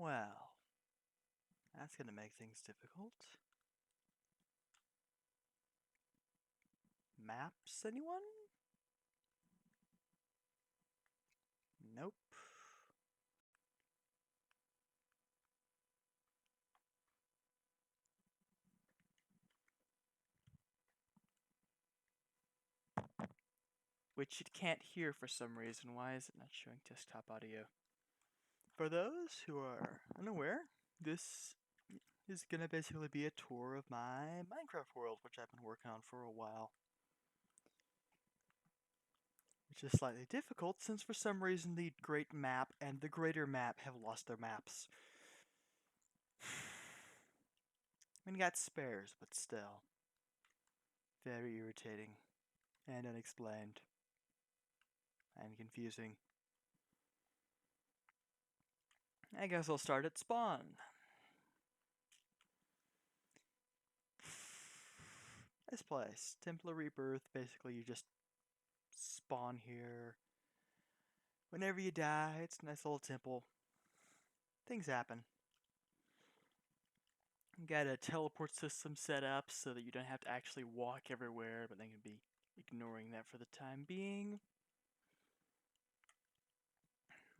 Well, that's gonna make things difficult. Maps, anyone? Nope. Which it can't hear for some reason. Why is it not showing desktop audio? For those who are unaware, this is gonna basically be a tour of my Minecraft world, which I've been working on for a while. Which is slightly difficult since for some reason the Great Map and the Greater Map have lost their maps. I mean, got spares, but still. Very irritating. And unexplained. And confusing. I guess I'll start at spawn. This place, Templar Rebirth, basically you just spawn here. Whenever you die, it's a nice little temple. Things happen. Got a teleport system set up so that you don't have to actually walk everywhere, but they can be ignoring that for the time being.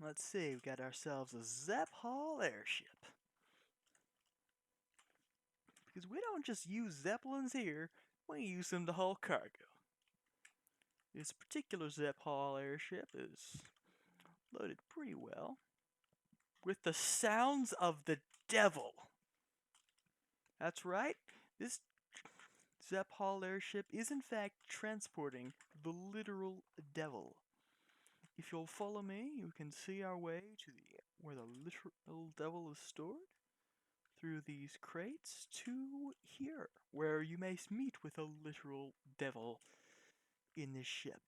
Let's see, we got ourselves a Zep Hall airship. Because we don't just use Zeppelins here, we use them to haul cargo. This particular Zep Hall airship is loaded pretty well with the sounds of the devil. That's right, this Zep Hall airship is in fact transporting the literal devil. If you'll follow me, you can see our way to where the literal devil is stored through these crates to here, where you may meet with a literal devil in this ship.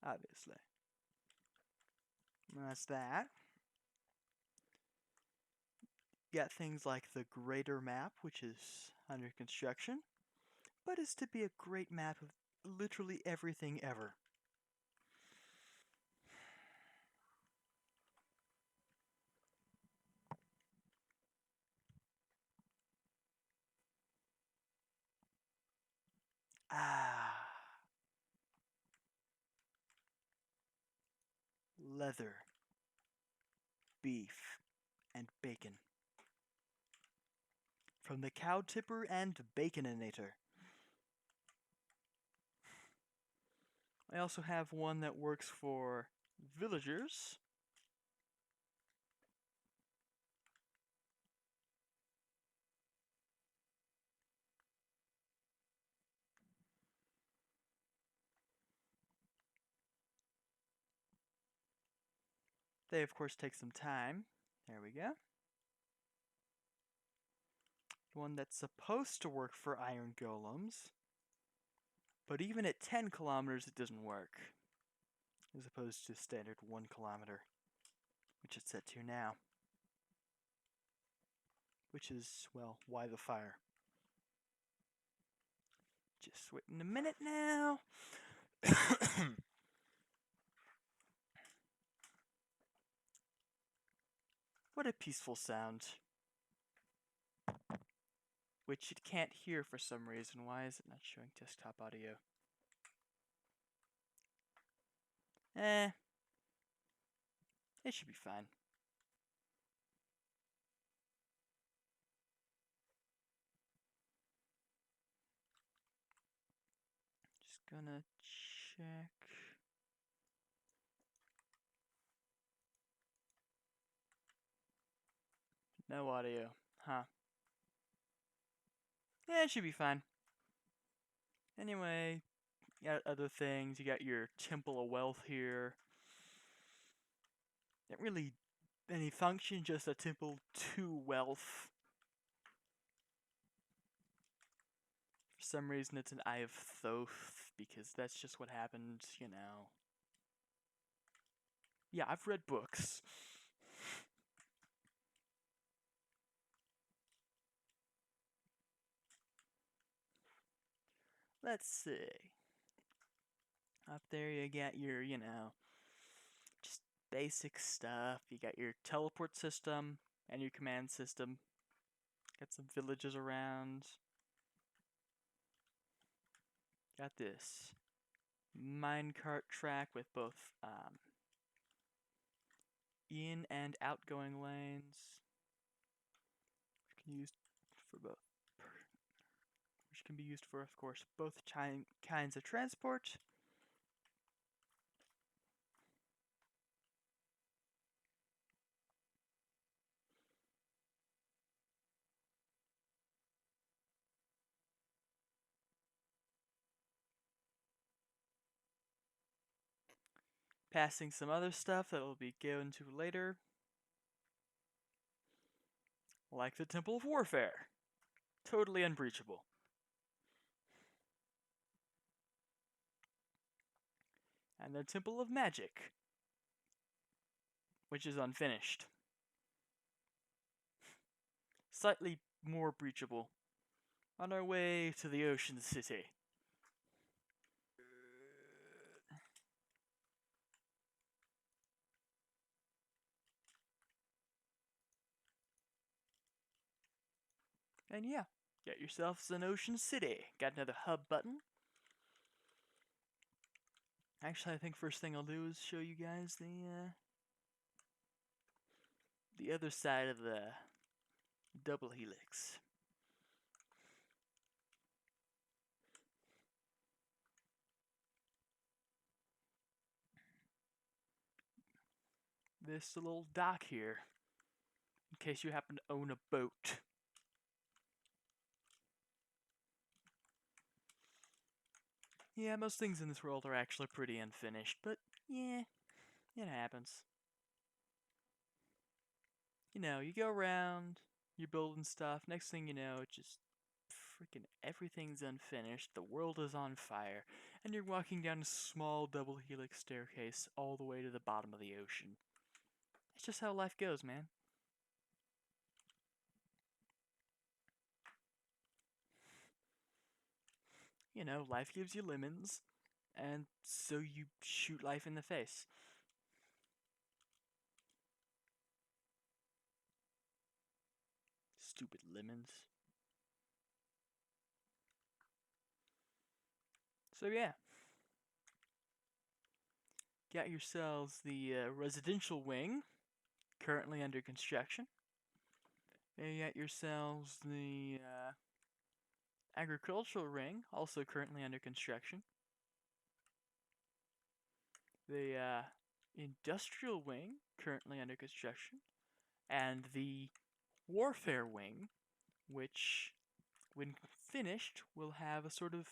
Obviously. And that's that. Got things like the Greater Map, which is under construction, but is to be a great map of literally everything ever. Leather, beef, and bacon. From the Cow Tipper and Baconinator. I also have one that works for villagers. They, of course, take some time. There we go. One that's supposed to work for iron golems. But even at 10 kilometers, it doesn't work. As opposed to standard 1 kilometer. Which it's set to now. Which is, well, why the fire? Just waiting a minute now. What a peaceful sound. Which it can't hear for some reason. Why is it not showing desktop audio? It should be fine. Just gonna check. No audio. Huh. Yeah, it should be fine. Anyway, you got other things. You got your Temple of Wealth here. Not really any function, just a temple to wealth. For some reason, it's an Eye of Thoth, because that's just what happened, you know. Yeah, I've read books. Let's see. Up there you get your, just basic stuff. You got your teleport system and your command system. Got some villages around. Got this minecart track with both in and outgoing lanes, which can be used for, of course, both kinds of transport. Passing some other stuff that we'll be going to later, like the Temple of Warfare. Totally unbreachable. And the Temple of Magic, which is unfinished. Slightly more breachable. On our way to the Ocean City. And yeah, get yourselves an Ocean City. Got another hub button. Actually, I think first thing I'll do is show you guys the other side of the double helix. This little dock here, in case you happen to own a boat. Yeah, most things in this world are actually pretty unfinished, but yeah, it happens. You know, you go around, you're building stuff, next thing you know, it just freaking everything's unfinished, the world is on fire, and you're walking down a small double helix staircase all the way to the bottom of the ocean. It's just how life goes, man. You know, life gives you lemons, and so you shoot life in the face. Stupid lemons. So yeah. Got yourselves the residential wing, currently under construction. You got yourselves the agricultural ring, also currently under construction. The industrial wing, currently under construction. And the warfare wing, which, when finished, will have a sort of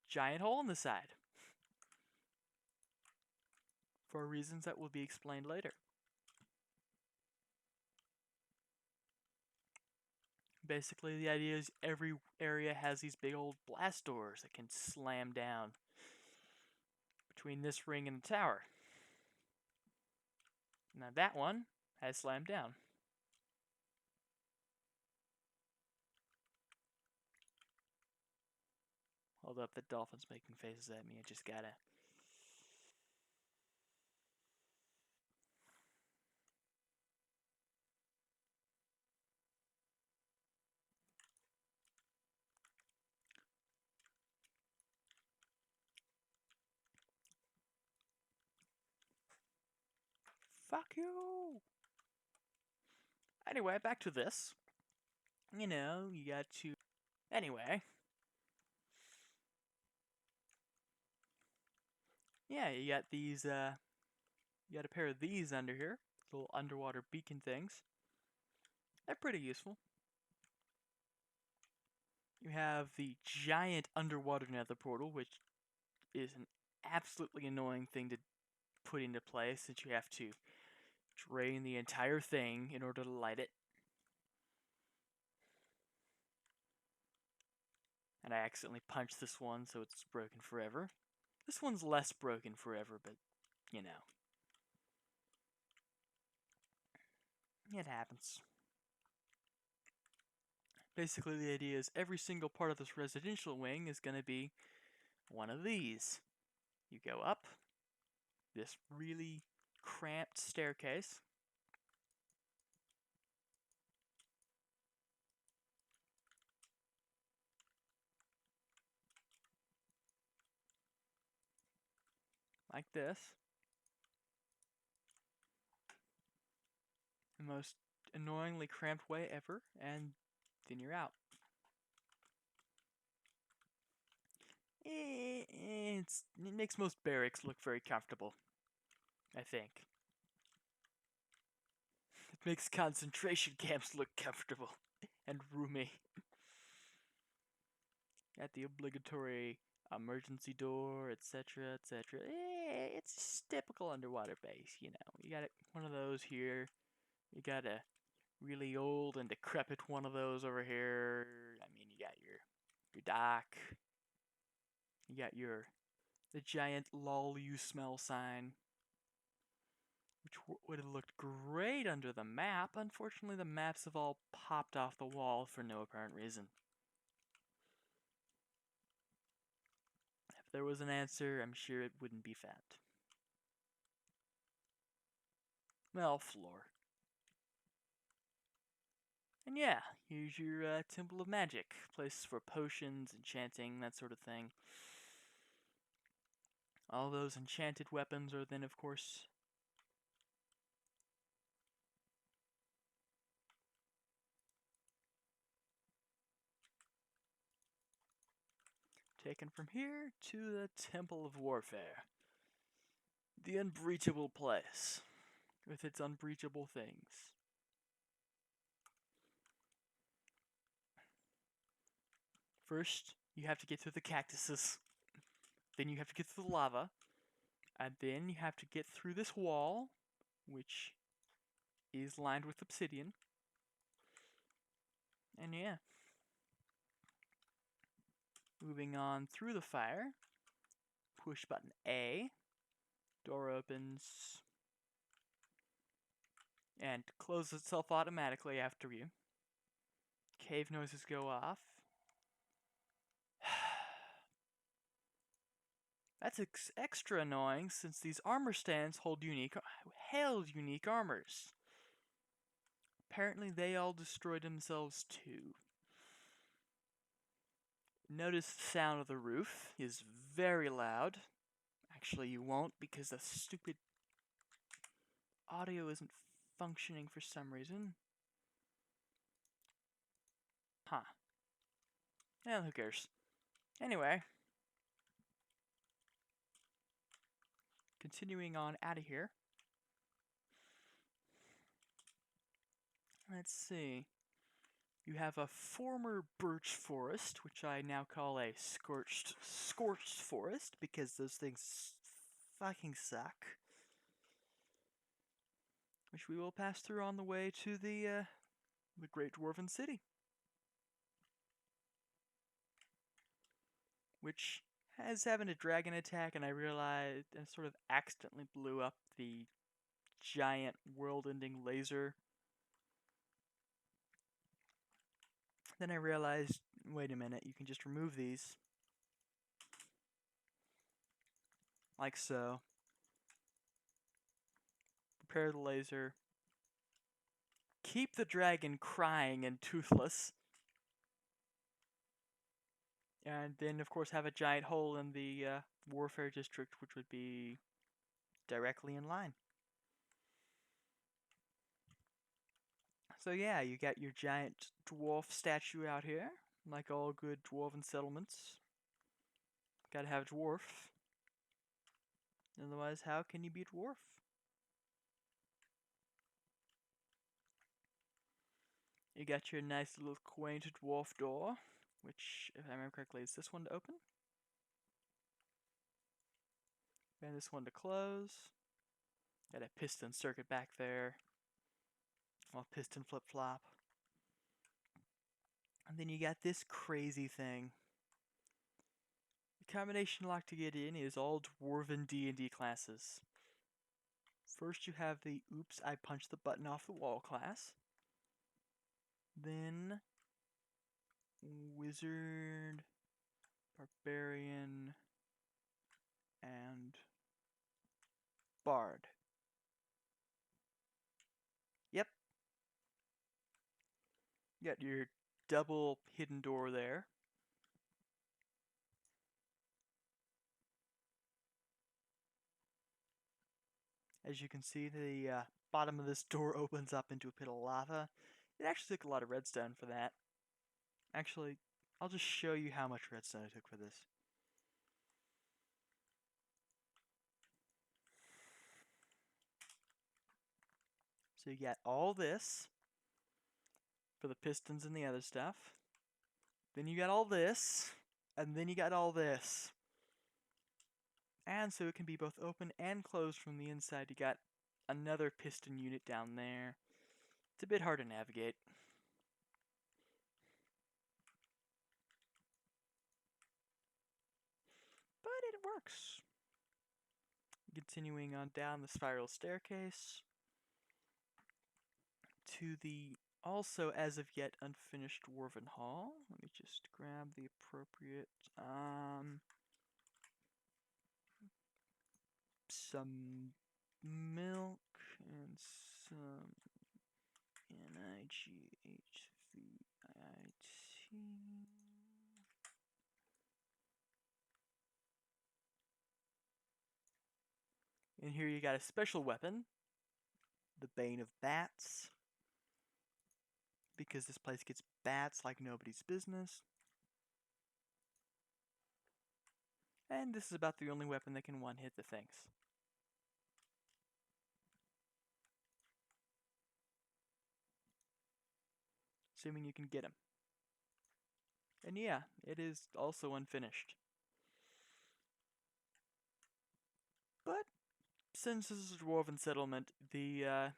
giant hole in the side. For reasons that will be explained later. Basically, the idea is every area has these big old blast doors that can slam down between this ring and the tower. Now that one has slammed down. Hold up, the dolphin's making faces at me. I just gotta... Fuck you! Anyway, back to this. You know, you got to... Anyway. Yeah, you got these, you got a pair of these under here. Little underwater beacon things. They're pretty useful. You have the giant underwater nether portal, which is an absolutely annoying thing to put into place, since you have to drain the entire thing in order to light it. And I accidentally punched this one, so it's broken forever. This one's less broken forever, but, you know. It happens. Basically, the idea is every single part of this residential wing is going to be one of these. You go up, this really cramped staircase. Like this. The most annoyingly cramped way ever, and then you're out. It makes most barracks look very comfortable, I think. It makes concentration camps look comfortable and roomy. Got the obligatory emergency door, etc., etc. It's just typical underwater base, you know. You got one of those here. You got a really old and decrepit one of those over here. I mean, you got your dock. You got the giant "lol you smell" sign, which would have looked great under the map. Unfortunately, the maps have all popped off the wall for no apparent reason. If there was an answer, I'm sure it wouldn't be found. Well, floor. And yeah, here's your Temple of Magic. Place for potions, enchanting, that sort of thing. All those enchanted weapons are then, of course, taken from here to the Temple of Warfare. The unbreachable place, with its unbreachable things. First, you have to get through the cactuses. Then you have to get through the lava. And then you have to get through this wall, which is lined with obsidian. And yeah. Moving on through the fire. Push button A. Door opens. And closes itself automatically after you. Cave noises go off. That's extra annoying since these armor stands held unique armors. Apparently they all destroyed themselves too. Notice the sound of the roof is very loud. Actually, you won't because the stupid audio isn't functioning for some reason. Huh. Yeah, who cares? Anyway. Continuing on out of here. Let's see. You have a former birch forest, which I now call a scorched forest, because those things fucking suck. Which we will pass through on the way to the Great Dwarven City. Which has having a dragon attack, and I realized and sort of accidentally blew up the giant world-ending laser. Then I realized, wait a minute, you can just remove these. Like so. Prepare the laser. Keep the dragon crying and toothless. And then, of course, have a giant hole in the warfare district, which would be directly in line. So yeah, you got your giant dwarf statue out here, like all good dwarven settlements. Gotta have dwarf. Otherwise, how can you be dwarf? You got your nice little quaint dwarf door, which, if I remember correctly, is this one to open. And this one to close. Got a piston circuit back there. Well, piston flip-flop. And then you got this crazy thing. The combination lock to get in is all dwarven D&D classes. First you have the oops, I punched the button off the wall class. Then wizard, barbarian, and barred. Yep. You got your double hidden door there. As you can see, the bottom of this door opens up into a pit of lava. It actually took a lot of redstone for that. Actually, I'll just show you how much redstone it took for this. So you got all this for the pistons and the other stuff. Then you got all this, and then you got all this. And so it can be both open and closed from the inside. You got another piston unit down there. It's a bit hard to navigate. But it works. Continuing on down the spiral staircase to the also as of yet unfinished Dwarven Hall. Let me just grab the appropriate some milk and some NIGHVIT. And here you got a special weapon, the Bane of Bats, because this place gets bats like nobody's business. And this is about the only weapon that can one-hit the things. Assuming you can get him. And yeah, it is also unfinished. But since this is a dwarven settlement, the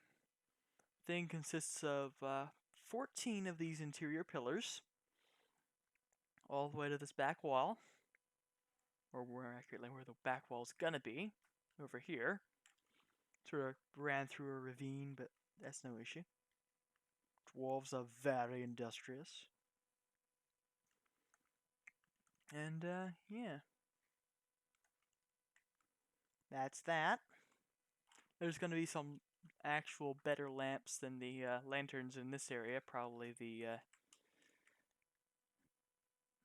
thing consists of 14 of these interior pillars, all the way to this back wall, or more accurately, where the back wall's gonna be, over here. Sort of ran through a ravine, but that's no issue. Dwarves are very industrious. And, yeah. That's that. There's going to be some actual better lamps than the lanterns in this area. Probably the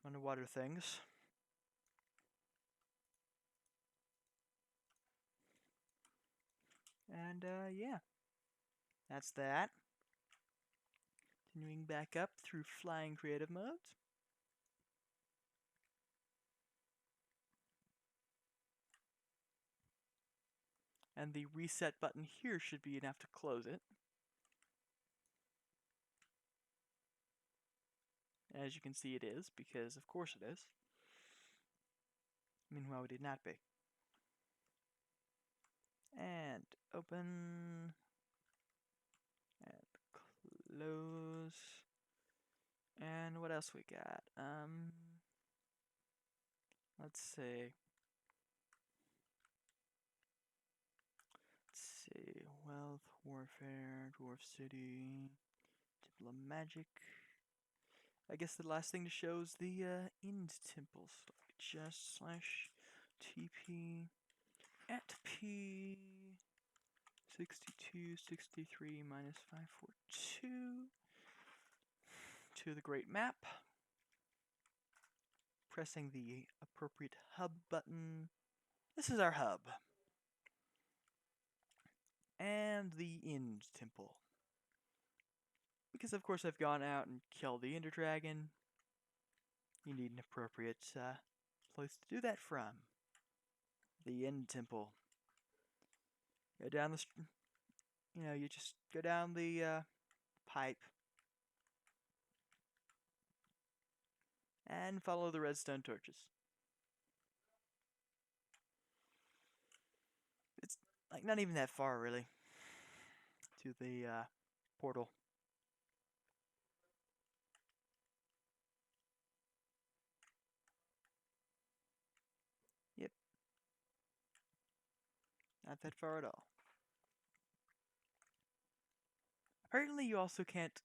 underwater things. And, yeah. That's that. Continuing back up through flying creative modes. And the reset button here should be enough to close it. As you can see, it is, because of course it is. Meanwhile, it did not be. And open. And close. And what else we got? Let's see. Wealth, Warfare, Dwarf City, Temple of Magic. I guess the last thing to show is the End Temple. So just slash TP at P 6263 minus 542 to the Great Map. Pressing the appropriate hub button. This is our hub. And the End Temple. Because of course I've gone out and killed the Ender Dragon. You need an appropriate place to do that from. The End Temple. Go down the, you just go down the pipe. And follow the redstone torches. It's like not even that far really. To the portal. Yep. Not that far at all. Apparently you also can't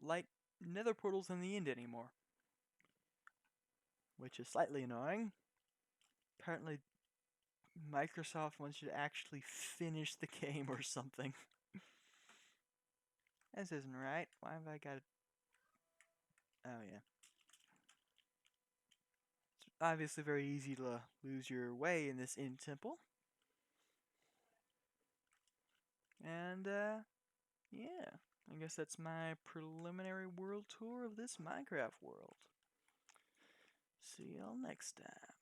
light nether portals in the end anymore. Which is slightly annoying. Apparently Microsoft wants you to actually finish the game or something. This isn't right. Why have I got... Oh, yeah. It's obviously very easy to lose your way in this inn temple. And, yeah. I guess that's my preliminary world tour of this Minecraft world. See y'all next time.